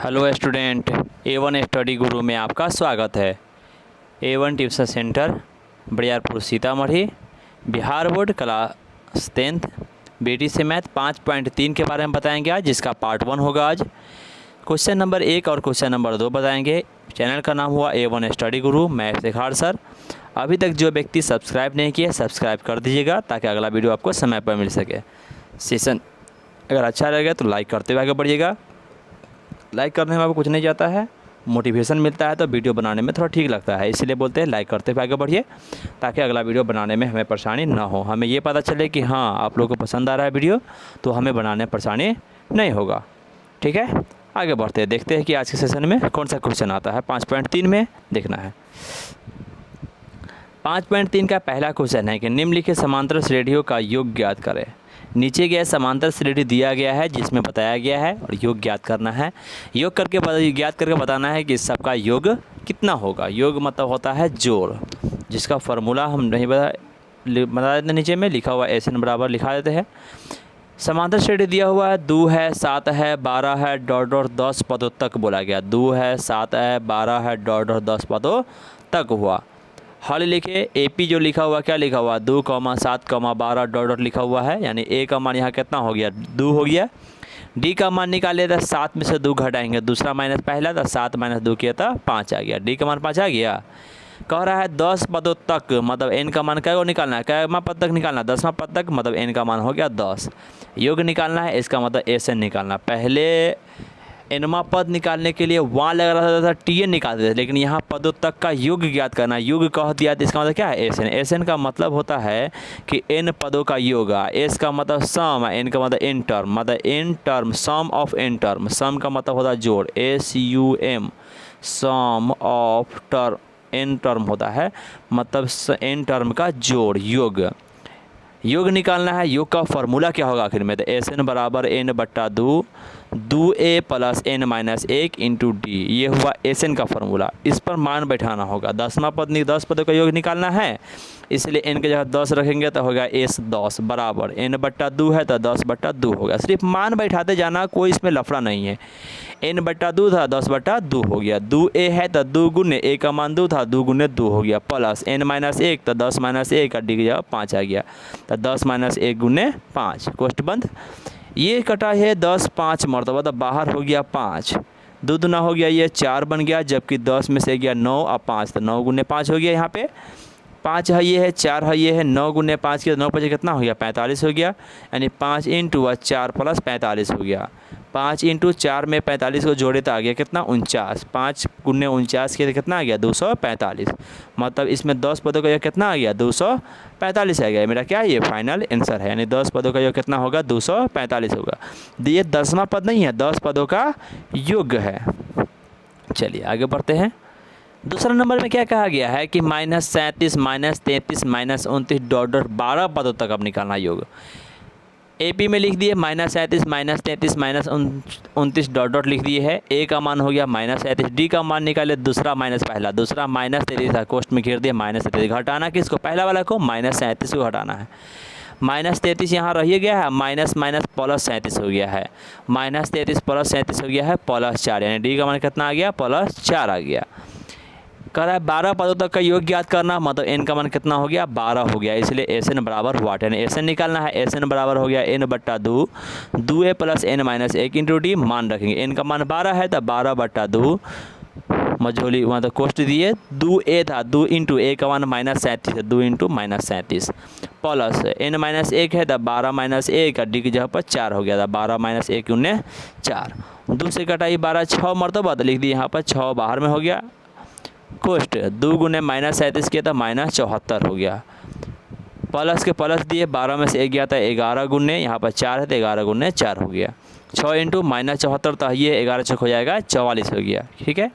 Hello student, A1 study गुरु में आपका स्वागत है। A1 tuition centre Bariyarpur Sitamarhi, Bihar board class 10th बेटी से मैथ 5.3 के बारे में बताएंगे आज, जिसका पार्ट 1 होगा। आज क्वेश्चन नंबर 1 और क्वेश्चन नंबर 2 बताएंगे। चैनल का नाम हुआ A1 स्टडी गुरु, मैं इफ्तिखार सर। अभी तक जो व्यक्ति सब्सक्राइब नहीं किए सब्सक्राइब कर दीजिएगा ताकि अगला वीडियो आपको समय पर मिल सके। सेशन अगर अच्छा रहेगा तो लाइक करते हुए आगे बढ़िएगा। लाइक करने में आपको कुछ नहीं जाता है, मोटिवेशन मिलता है, तो वीडियो बनाने में थोड़ा ठीक लगता है, इसलिए बोलते हैं लाइक करते हुए आगे बढ़िए ताकि अगला वीडियो बनाने में हमें परेशानी ना हो। हमें ये पता चले कि हाँ आप लोगों को पसंद आ रहा है वीडियो, तो हमें बनाने में परेशानी नहीं होगा। ठीक है, आगे बढ़ते हैं, देखते हैं कि आज के सेशन में कौन सा क्वेश्चन आता है। 5.3 में देखना है। 5.3 का पहला क्वेश्चन है कि निम्नलिखित समांतर श्रेणियों का योग ज्ञात करें। नीचे गया समांतर श्रेणी दिया गया है जिसमें बताया गया है और योग ज्ञात करना है। योग करके ज्ञात करके बताना है कि सबका योग कितना होगा। योग मतलब होता है जोड़, जिसका फार्मूला हम नहीं बता देते, नीचे में लिखा हुआ SN बराबर लिखा देते हैं। समांतर श्रेणी दिया हुआ है 2 है, 7 है, 12 है, डॉट 10 पदों तक बोला गया। 2 है, 7 है, 12 है, डॉट 10 पदों तक हुआ। हल लिखे। AP जो लिखा हुआ क्या लिखा हुआ 2, 7, 12 डॉट लिखा हुआ है, यानी A का मान यहाँ कितना हो गया 2 हो गया। D का मान निकाले था, 7 में से 2 घटाएंगे, दूसरा माइनस पहला था, 7 - 2 किया था 5 आ गया। D का मान 5 आ गया। कह रहा है 10 पदों तक, मतलब N का मान क्या को निकालना है, क्या पद तक निकालना है 10वां पद तक, मतलब N का मान हो गया 10। योग निकालना है, इसका मतलब SN निकालना। पहले Nवां पद निकालने के लिए वहाँ लग रहा था TN निकालते थे, लेकिन यहाँ पदों तक का योग ज्ञात करना। योग कह दिया तो इसका मतलब क्या है SN। SN का मतलब होता है कि N पदों का योग। S का मतलब सम, N का मतलब N टर्म, मतलब N term, sum of N term. Sum का मतलब होता है जोड़, SUM, sum of term, N term होता है, मतलब N टर्म का जोड़ योग। योग निकालना है। योग का फार्मूला क्या होगा आखिर में, तो SN बराबर N/2 2A + N - 1 × D, ये हुआ SN का फार्मूला। इस पर मान बैठाना होगा। 10वां पद 10 पदों का योग निकालना है, इसलिए N की जगह 10 रखेंगे तो होगा S 10 बराबर N/2 है तो 10/2 होगा। सिर्फ मान बैठाते जाना, कोई इसमें लफड़ा नहीं है। N/2 था 10/2 हो गया। 2A है तो 2 गुने A का मान 2 था, 2 गुने 2 हो गया, प्लस N - 1 तो 10 - 1 का D की जगह 5 आ गया, तो 10 - 1 गुने 5, कोष्ठ बंद। ये कटा है 10 5 मरतबा, तो बाहर हो गया 5, 2 दूना हो गया, ये 4 बन गया, जबकि 10 में से गया 9 और 5, तो 9 गुने 5 हो गया। यहाँ पे 5 है, ये है, 4 है, ये है, 9 गुने 5 किया, 9 5 कितना हो गया 45 हो गया, यानी 5 × 4 + 45 हो गया। 5 × 4 में 45 को जोड़े तो आ गया कितना 49, 5 गुने 49 के कितना आ गया 245, मतलब इसमें 10 पदों का योग कितना आ गया 245 आ गया। मेरा क्या है ये फाइनल आंसर है, यानी 10 पदों का योग कितना होगा 245 होगा। ये 10वां पद नहीं है, 10 पदों का योग है। चलिए आगे बढ़ते हैं। दूसरा नंबर में क्या कहा गया है कि -37 -33 -29 डॉट 12 पदों तक अब निकालना योग। AP में लिख दिए -37 -33 -29 डॉट लिख दिए है। A का मान हो गया -37, D का मान निकाले, दूसरा माइनस पहला, दूसरा -33 था, कोष्ठ में घेर दिया -33। घटाना किसको, पहला वाला को, -37 को घटाना है। -33 यहाँ रह गया है, माइनस प्लस 37 हो गया है, -33 + 37 हो गया है +4, यानी D का मान कितना आ गया +4 आ गया। कह रहा है 12 पदों तक का योग ज्ञात करना, मतलब N का मान कितना हो गया 12 हो गया, इसलिए SN बराबर वाट, यानी SN निकालना है। SN बराबर हो गया N/2 2A + N - 1 × D। मान रखेंगे, N का मान 12 है तो 12/2 मझोली मतलब कोष्ठ दिए, 2A था, 2 × A का मान -37 है, 2 × -37 प्लस N - 1 है तो 12 - 1 का D की जगह पर 4 हो गया था, 12 - 1 × 4, 2 से कटाई 12, 6 मरतबा तो लिख दिए यहाँ पर 6 बाहर में हो गया, कोष्ठ 2 गुने -37 किया था -74 हो गया, प्लस के प्लस दिए, 12 में से 1 गया था 11 गुने, यहाँ पर 4 है तो 11 गुने 4 हो गया, 6 × -74 तो ये 11 6 हो जाएगा 44 हो गया। ठीक है,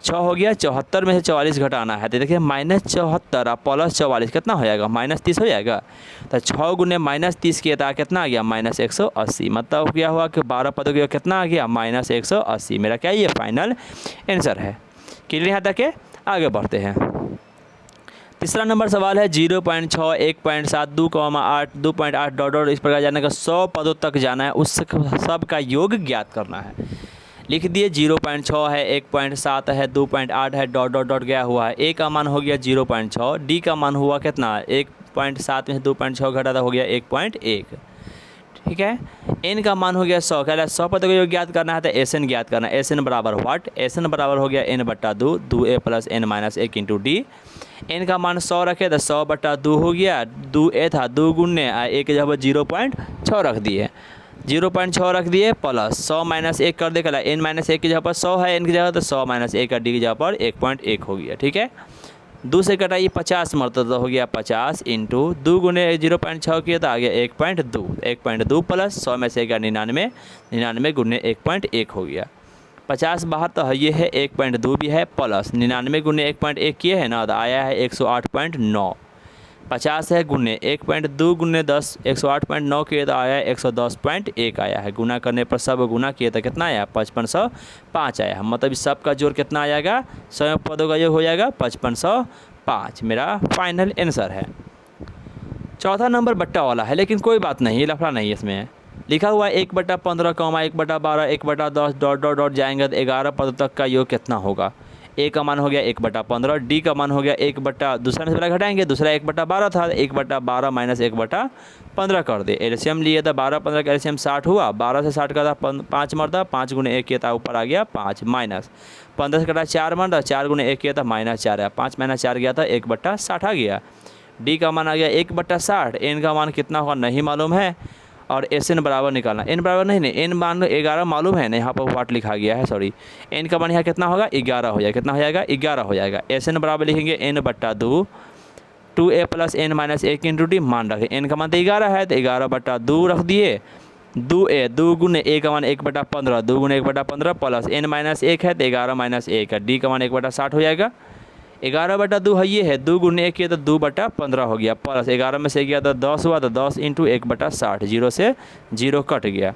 6 हो गया, 74 में से 44 घटाना है, तो देखिए -74 और +44 कितना हो जाएगा -30 हो जाएगा, तो 6 गुने -30 किया था कितना आ गया -180, मतलब क्या हुआ कि 12 पदों का कितना आ गया -180। मेरा क्या ये फाइनल आंसर है। क्लियर यहाँ तक है, आगे बढ़ते हैं। तीसरा नंबर सवाल है 0.6 1.7 2,8 2.8 डॉट इस प्रकार जाने का 100 पदों तक जाना है, उस सब का योग ज्ञात करना है। लिख दिए 0.6 है, 1.7 है, 2.8 है, डॉट डॉट डॉट गया हुआ है। ए का मान हो गया 0.6, डी का मान हुआ कितना 1.7 में से 2.6 घटा था हो गया 1.1। ठीक है, एन का मान हो गया 100, कह रहा है 100 पदों को ज्ञात करना है तो एस एन ज्ञात करना है। एस एन बराबर व्हाट, एस एन बराबर हो गया एन बट्टा 2, 2a plus N minus 1 into D. N का मान 100 रखे तो 100 बट्टा 2 हो गया, 2a था 2 गुने 1 की जगह 0.6 रख दिए, 0.6 रख दिए प्लस 100 माइनस 1 कर दे, कह एन माइनस 1 की जगह पर 100 है, एन की जगह तो 100 माइनस 1 का डी की जगह पर 1.1 हो गया। ठीक है, 2 से कटाइए 50 मरतबा हो गया 50 इंटू 2 गुने 0.6 किया तो आ गया 1.2, 1.2 प्लस 100 में से 99, 99 गुने 1.1 हो गया। 50 बाहर तो ये है 1.2 भी है प्लस 99 गुने 1.1 किए है ना तो आया है 108.9। 50 है गुने 1.2 गुने 10, 108.9 किए तो आया 110.1 आया है। गुना करने पर सब गुना किए तो कितना आया 5505 आया है। मतलब इस सब का जोड़ कितना आ जाएगा, स्वयं पदों का योग हो जाएगा 5505। मेरा फाइनल आंसर है। चौथा नंबर बट्टा वाला है, लेकिन कोई बात नहीं, लफड़ा नहीं है इसमें। लिखा हुआ है 1/15, 1/12, 1/10 डॉट डॉट डॉट जाएंगे तो 11 पदों तक का योग कितना होगा। ए का मान हो गया 1/15, डी का मान हो गया 1 दूसरा में से पहला घटाएंगे, दूसरा 1/12 था, 1/12 माइनस 1/15 कर दे। एलसीएम लिए था 12-15 का एलसीएम 60 हुआ, 12 से 60 का था 5 मरता, 5 गुने 1 किया था ऊपर आ गया 5 माइनस 15 से कटा 4 मरता, 4 गुने 1 किया था -4 आया, 5 माइनस 4 गया था 1/60 आ गया। डी का मान आ गया 1/60, एन का मान कितना होगा नहीं मालूम है, और एस एन बराबर निकालना। एन बराबर नहीं, एन मान 11 मालूम है ना, यहाँ पर वाट लिखा गया है, सॉरी। एन का मान यहाँ कितना होगा 11 हो जाएगा, कितना हो जाएगा 11 हो जाएगा। एस एन बराबर लिखेंगे n बट्टा 2, 2a plus N minus 1 into D. मान रखें एन का मान तो 11 है तो 11/2 रख दिए, 2a 2 गुने a का मान 1/15, 2 गुने 1/15 प्लस n माइनस 1 है तो 11 माइनस 1 है, डी का मान 1/60 हो जाएगा। 11/2 है ये है, 2 गुने 1 किया तो 2/15 हो गया, प्लस 11 में से गया तो 10 हुआ तो 10 इंटू 1/60, 0 से 0 कट गया।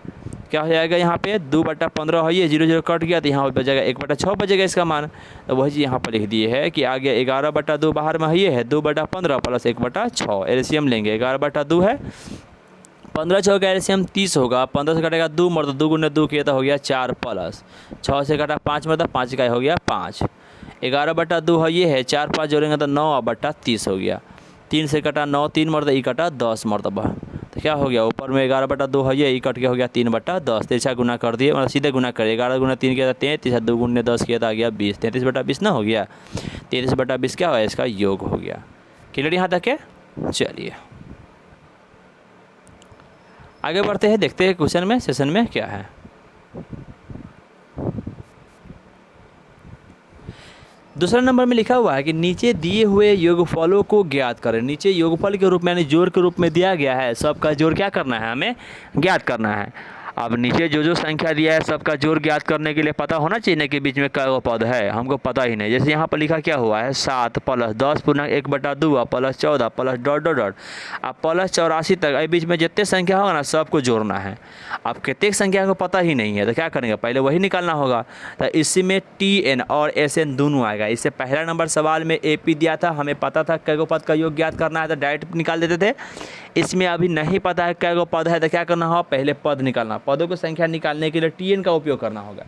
क्या हो जाएगा यहाँ पे 2/15 है ये, 0 0 कट गया तो यहाँ पर बचेगा 1/6 बचेगा इसका मान। तो वही चीज़ यहाँ पर लिख दिए है कि आ गया 11/2 बाहर में ये है 2/15 प्लस 1/6। एलसीएम लेंगे 11/2 है, 15 का एलसीएम 30 होगा, 15 से कटेगा 2 मरता, 2 गुने 2 किया तो हो गया 4 प्लस 6 से कटा 5 मरता, 5 का हो गया 5। 11/2 है ये है, 4 5 जोड़ेंगे तो 9/30 हो गया, 3 से कटा 9, 3 मरता, ई कटा 10 मरतबा, तो क्या हो गया ऊपर में 11/2 है ये, ई कट के हो गया 3/10। तेरछा गुना कर दिए, मतलब सीधे गुना करें, 11 गुना 3 किया था 33, 2 गुने 10 किया था आ गया 20, 33/20 ना हो गया, 33/20 क्या हुआ इसका योग हो गया। क्लियर यहाँ तक है। चलिए आगे बढ़ते हैं, देखते हैं क्वेश्चन में सेशन में क्या है। दूसरा नंबर में लिखा हुआ है कि नीचे दिए हुए योगफलों को ज्ञात करें। नीचे योगफल के रूप में यानी जोड़ के रूप में दिया गया है, सबका जोड़ क्या करना है, हमें ज्ञात करना है। अब नीचे जो जो संख्या दिया है सबका जोड़ ज्ञात करने के लिए पता होना चाहिए ना कि बीच में क्या पद है, हमको पता ही नहीं। जैसे यहाँ पर लिखा क्या हुआ है 7 प्लस 10 पूर्णांक 1/2 plus 14 plus dot dot dot अब प्लस 84 तक, बीच में जितने संख्या होगा ना सबको जोड़ना है। अब कितने संख्या को पता ही नहीं है तो क्या करेंगे, पहले वही निकालना होगा। तो इसमें TN और SN दोनों आएगा। इससे पहला नंबर सवाल में AP दिया था, हमें पता था कै गो पद का योग ज्ञात करना है तो डायरेक्ट निकाल देते थे। इसमें अभी नहीं पता है कै गो पद है तो क्या करना होगा, पहले पद निकालना। पदों की संख्या निकालने के लिए TN का उपयोग करना होगा।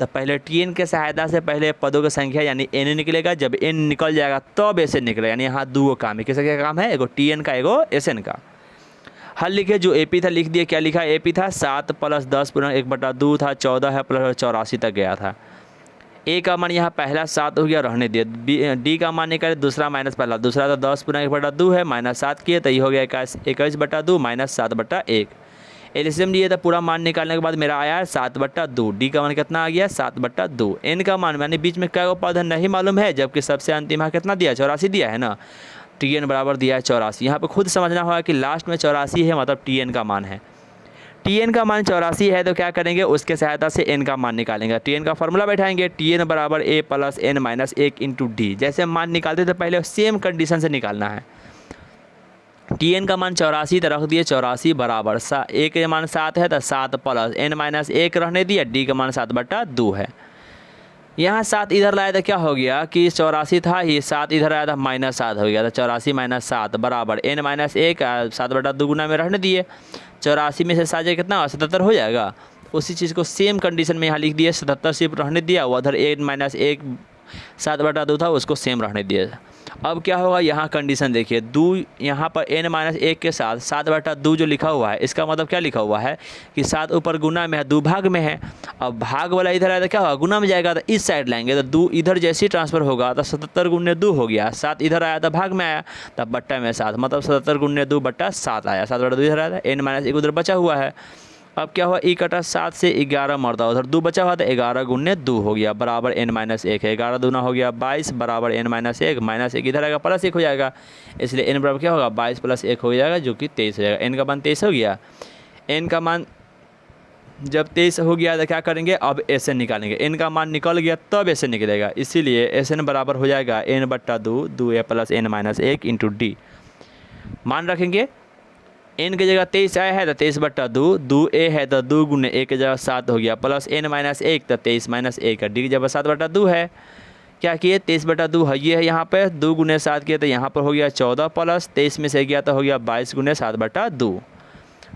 तो पहले TN के सहायता से पहले पदों की संख्या यानी N निकलेगा, जब N निकल जाएगा तब SN निकलेगा। यानी यहाँ दो काम है, किसका क्या काम है, एगो TN का एगो SN का। हल लिखे, जो AP था लिख दिए, क्या लिखा AP था 7 प्लस 10 पूर्णांक 1/2 था, 14 है प्लस 84 तक गया था। A का मान यहाँ पहला 7 हो गया, रहने दिए। D का मान निकाले, दूसरा माइनस पहला, दूसरा तो 10 पूर्णांक 1/2 है, -7 किए तो ये हो गया 21/2 माइनस 7/1। एलसीएम लिए तो पूरा मान निकालने के बाद मेरा आया है 7/2। डी का मान कितना आ गया 7/2। एन का मान यानी बीच में क्या पद है नहीं मालूम है, जबकि सबसे अंतिम यहाँ कितना दिया 84 दिया है ना, TN बराबर दिया है 84। यहाँ पे खुद समझना होगा कि लास्ट में 84 है, मतलब TN का मान है। TN का मान 84 है तो क्या करेंगे, उसके सहायता से N का मान निकालेंगे। TN का फॉर्मूला बैठाएंगे, TN बराबर A plus N minus 1 into D. जैसे मान निकालते थे पहले सेम कंडीशन से निकालना है। TN का मान 84 तो रख दिए, 84 बराबर A के मान 7 है तो 7 प्लस N माइनस 1 रहने दिया, D का मान 7/2 है। यहाँ 7 इधर लाया तो क्या हो गया कि 84 था ही, 7 इधर आया था -7 हो गया, तो 84 माइनस 7 बराबर N माइनस 1 7/2 गुना में रहने दिए। 84 में से 7 कितना 77 हो जाएगा। उसी चीज़ को सेम कंडीशन में यहाँ लिख दिया, 77 सिर्फ रहने दिया, उधर n-1 7/2 था उसको सेम रहने दिया। अब क्या होगा, यहाँ कंडीशन देखिए, दो यहाँ पर n-1 के साथ 7/2 जो लिखा हुआ है, इसका मतलब क्या लिखा हुआ है कि 7 ऊपर गुना में है, 2 भाग में है। अब भाग वाला इधर आया तो क्या होगा, गुना में जाएगा तो इस साइड लाएंगे, तो 2 इधर जैसे ही ट्रांसफर होगा तो 77 × 2 हो गया, 7 इधर आया तो भाग में आया, तब बट्टा में 7, मतलब 77 × 2 बट्टा 7 आया, 7/2 इधर आया था, n-1 उधर बचा हुआ है। अब क्या हुआ, ई कटा 7 से 11 मरता, उधर 2 बचा हुआ था, 11 × 2 हो गया बराबर n-1 है, 11 दूना हो गया 22 बराबर n-1, -1 इधर आएगा प्लस 1 हो जाएगा, इसलिए n बराबर क्या होगा 22 + 1 हो जाएगा जो कि 23 हो जाएगा। n का मान 23 हो गया। n का मान जब 23 हो गया तो क्या करेंगे, अब Sn निकालेंगे, n का मान निकल गया तब Sn निकलेगा, इसीलिए Sn बराबर हो जाएगा n/2 2a + n-1 × d। मान रखेंगे n की जगह 23 आया है तो 23/2, 2a है तो 2 × 1 की जगह 7 हो गया, प्लस n-1 तो 23 - 1 डी की जगह 7/2 है। क्या किए, 23/2 है, ये है यहाँ पे 2 × 7 किए तो यहाँ पर हो गया 14, प्लस 23 में से गया तो हो गया 22 × 7/2।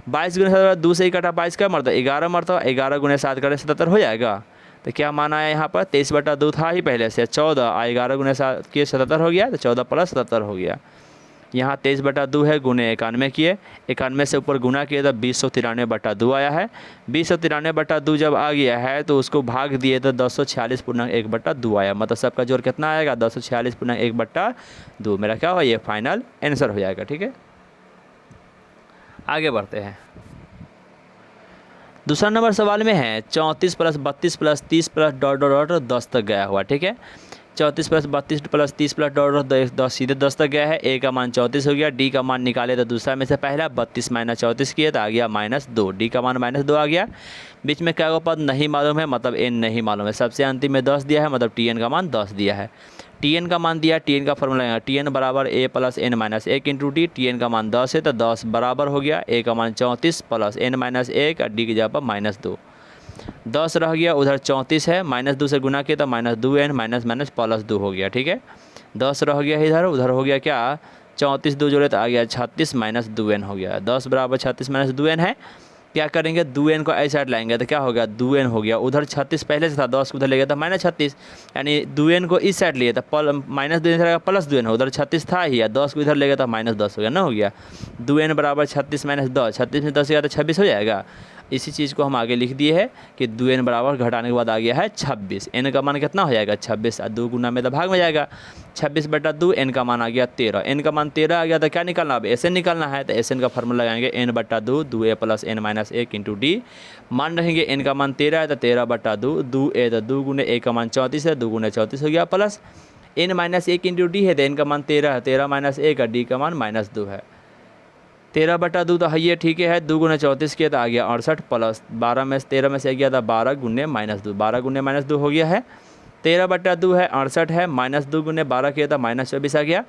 22 × 7/2 से ही कटा 22 का मरता 11 मरता, 11 × 7 करें 77 हो जाएगा। तो क्या माना है यहाँ पर 23/2 था ही पहले से, 14 11 × 7 किए 77 हो गया, तो 14 + 77 हो गया। यहाँ 23/2 है, गुने 91 किए, 91 से ऊपर गुना किए तो 293/2 आया है। 293/2 जब आ गया है तो उसको भाग दिए तो 246.1/2 आया, मतलब सबका जोड़ कितना आएगा 246.1/2। मेरा क्या हुआ, ये फाइनल आंसर हो जाएगा। ठीक है, आगे बढ़ते हैं। दूसरा नंबर सवाल में है 34 + 32 + 30 + ... 10 तक गया हुआ। ठीक है, 34 + 32 + 30 + ... 10 सीधे 10 तक गया है। a का मान 34 हो गया, d का मान निकाले तो दूसरा में से पहला 32 - 34 किए तो आ गया -2, d का मान -2 आ गया। बीच में क्या पद नहीं मालूम है, मतलब n नहीं मालूम है, सबसे अंतिम में 10 दिया है, मतलब tn का मान 10 दिया है। tn का मान दिया, tn का फॉर्मूला है tn बराबर a + n-1 × d, tn का मान 10 है तो 10 बराबर हो गया a का मान 34 + n-1 और d की जगह पर -2, 10 रह गया, उधर 34 है, -2 से गुना किया तो -2n +2 हो गया। ठीक है, 10 रह गया इधर, उधर हो गया क्या 34 2 जोड़े तो आ गया 36 -2n हो गया, 10 बराबर 36 -2n है। क्या करेंगे, 2n को ऐसा साइड लाएंगे तो क्या हो गया 2n हो गया, उधर 36 पहले से था, 10 को उधर ले गया था -36, यानी 2n को इस साइड लिए तो -2n +2n हो, उधर 36 था ही, 10 को इधर ले गया तो -10 हो गया ना, हो गया 2n बराबर 36 - 10, 36 में 10 गया तो 26 हो जाएगा। इसी चीज़ को हम आगे लिख दिए है कि 2n बराबर घटाने के बाद आ गया है 26, n का मान कितना हो जाएगा 26, 2 गुना में तो भाग में जाएगा, 26/2, n का मान आ गया 13, n का मान 13 आ गया तो क्या निकालना, अब Sn निकालना है, तो Sn का फार्मूला लगाएंगे n/2 2a + n-1 × d। मान रखेंगे n का मान 13 है तो 13/2, 2a तो 2 × a का मान 34 है, 2 × 34 हो गया, प्लस n-1 × d है तो n का मान 13 है, 13 - 1 और d का मान -2 है, 13/2 तो है ये, ठीक है, 2 × 34 किया तो आ गया 68, प्लस 12 में 13 में से गया था 12 × -2, 12 × -2 हो गया है, 13/2 है 68 है, -2 × 12 किया था -24 आ गया,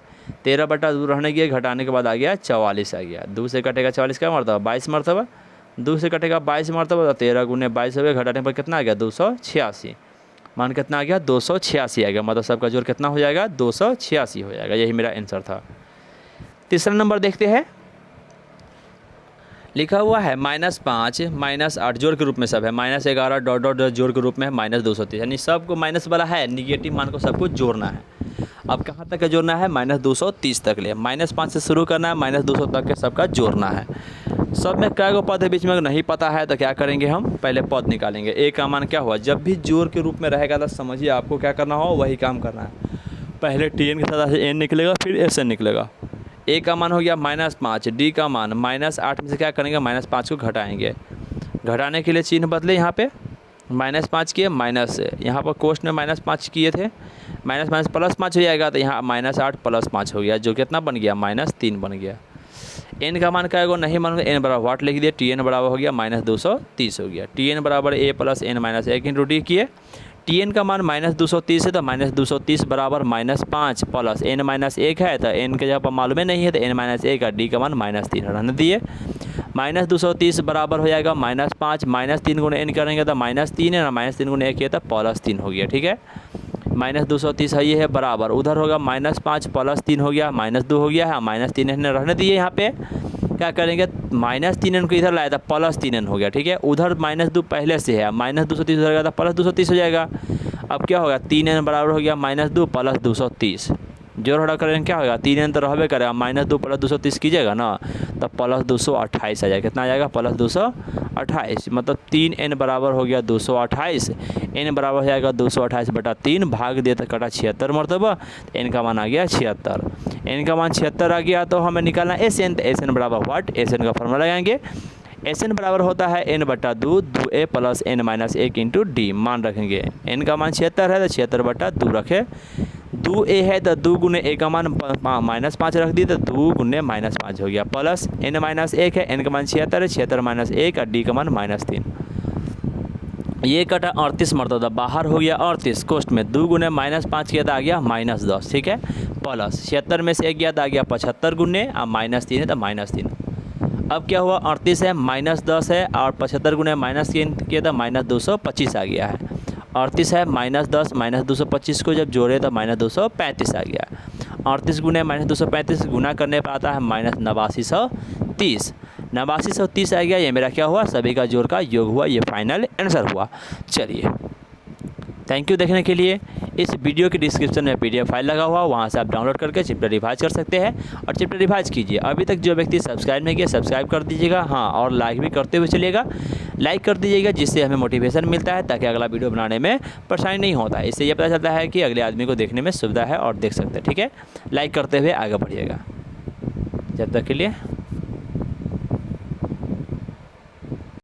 13/2 रहने गया, घटाने के बाद आ गया 44 आ गया, 2 से कटेगा 44 क्या मरतबा 22 मरतबा, 2 से कटेगा 22 मरतबा तो 13 × 22 हो गया, घटाने पर कितना आ गया 286, मान कितना आ गया 286 आ गया, मतलब सबका जोड़ कितना हो जाएगा 286 हो जाएगा। यही मेरा आंसर था। तीसरा नंबर देखते हैं, लिखा हुआ है -5 -8 जोड़ के रूप में सब है, -11 ... जोड़ के रूप में है -230, यानी सबको माइनस वाला है, निगेटिव मान को सब कुछ जोड़ना है। अब कहाँ तक का जोड़ना है, -230 तक ले, -5 से शुरू करना है, -200 तक के सबका जोड़ना है। सब में क्या पद है बीच में नहीं पता है तो क्या करेंगे, हम पहले पद निकालेंगे। a का मान क्या हुआ, जब भी जोड़ के रूप में रहेगा तो समझिए आपको क्या करना हो, वही काम करना है। पहले tn के साथ n निकलेगा, फिर Sn निकलेगा। a का मान हो गया -5, d का मान -8 में से क्या करेंगे -5 को घटाएंगे, घटाने के लिए चिन्ह बदले, यहाँ पे -5 किए, माइनस यहाँ पर कोष्ठ में -5 किए थे, माइनस +5 हो जाएगा, तो यहाँ -8 + 5 हो गया, जो कितना बन गया -3 बन गया। n का मान क्या होगा नहीं मानूंगा, n बराबर वाट लिख दिए, tn बराबर हो गया -230 हो गया, tn बराबर a + n-1 × d किए, tn का मान -230 है तो -230 बराबर -5 + n-1 है, तो n के जगह पर मालूम नहीं है तो n-1 और d का मान -3 रहने दिए। -230 बराबर हो जाएगा -5, -3 × n करेंगे तो -3 है ना, -3 × 1 किया तो +3 हो गया। ठीक है, -230 है ये है बराबर, उधर होगा -5 + 3 हो गया, -2 हो गया है, -3 रहने दिए यहाँ पे, क्या करेंगे, -3n को इधर लाया था, +3n हो गया, ठीक है। उधर -2 पहले से है, -230 उधर गया था, +230 हो जाएगा। अब क्या होगा, 3n बराबर हो गया -2 + 230, जोड़ घटा करेंगे क्या होगा, 3n तो रहबे करेगा, -2 + 230 कीजिएगा ना, तब +228 आ जाएगा। कितना आ जाएगा, +228, मतलब 3n बराबर हो गया 228, n बराबर हो जाएगा 228/3, भाग दिया तो कटा 76 मरतबा, n का मान आ गया 76। n का मान 76 आ गया तो हमें निकालना Sn, तो Sn बराबर व्हाट, Sn का फॉर्मूला लगाएंगे। Sn बराबर होता है n/2, 2a + n-1 into d, मान रखेंगे। n का मान 76 है तो 76/2 रखे, 2a है तो 2 गुने a का मान -5 रख दी, तो 2 गुने -5 हो गया, प्लस n-1 है, n का मान 76 है, 76 - 1 और d का मान -3, ये कटा 38 मरतबा, बाहर हो गया 38, कोष्ट में 2 गुने -5 किया तो आ गया -10, ठीक है। प्लस 76 में से 1 गया तो आ गया 75 गुने, और -3 है तो -3। अब क्या हुआ, 38 है, -10 है, और 75 गुने -3 किया तो -225 आ गया है। 38 है, -10 -225 को जब जोड़े तो -235 आ गया। 38 गुने -235 गुना करने पर आता है -8930, 8930 आ गया। ये मेरा क्या हुआ, सभी का जोड़ का योग हुआ, ये फाइनल आंसर हुआ। चलिए, थैंक यू देखने के लिए। इस वीडियो के डिस्क्रिप्शन में PDF फाइल लगा हुआ, वहाँ से आप डाउनलोड करके चैप्टर रिवाइज कर सकते हैं, और चैप्टर रिवाइज कीजिए। अभी तक जो व्यक्ति सब्सक्राइब नहीं किया, सब्सक्राइब कर दीजिएगा, हाँ, और लाइक भी करते हुए चलिएगा, लाइक कर दीजिएगा, जिससे हमें मोटिवेशन मिलता है, ताकि अगला वीडियो बनाने में परेशानी नहीं होता है। इससे ये पता चलता है कि अगले आदमी को देखने में सुविधा है और देख सकते हैं, ठीक है। लाइक करते हुए आगे बढ़िएगा। जब तक के लिए